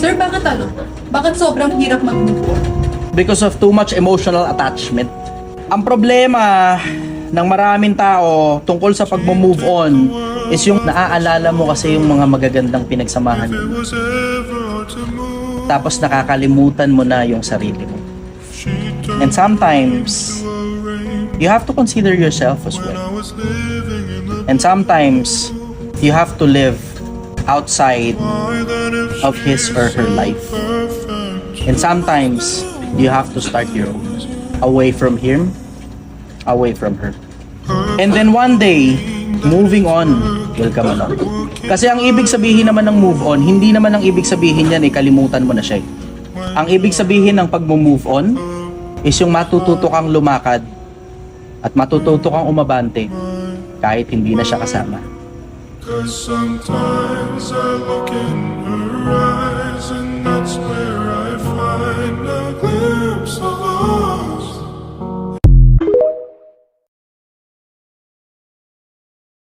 Sir, bakit ano? Bakit sobrang hirap mag-move on? Because of too much emotional attachment. Ang problema ng maraming tao tungkol sa pag-move on is yung naaalala mo kasi yung mga magagandang pinagsamahan mo. Tapos nakakalimutan mo na yung sarili mo. And sometimes, you have to consider yourself as well. And sometimes, you have to live outside of his or her life. And sometimes, you have to start your own. Away from him, away from her. And then one day, moving on will come along. Kasi ang ibig sabihin naman ng move on, hindi naman ang ibig sabihin yan kalimutan mo na siya. Ang ibig sabihin ng pag-move on is yung matututo kang lumakad at matututo kang umabante kahit hindi na siya kasama. 'Cause sometimes I look in her eyes.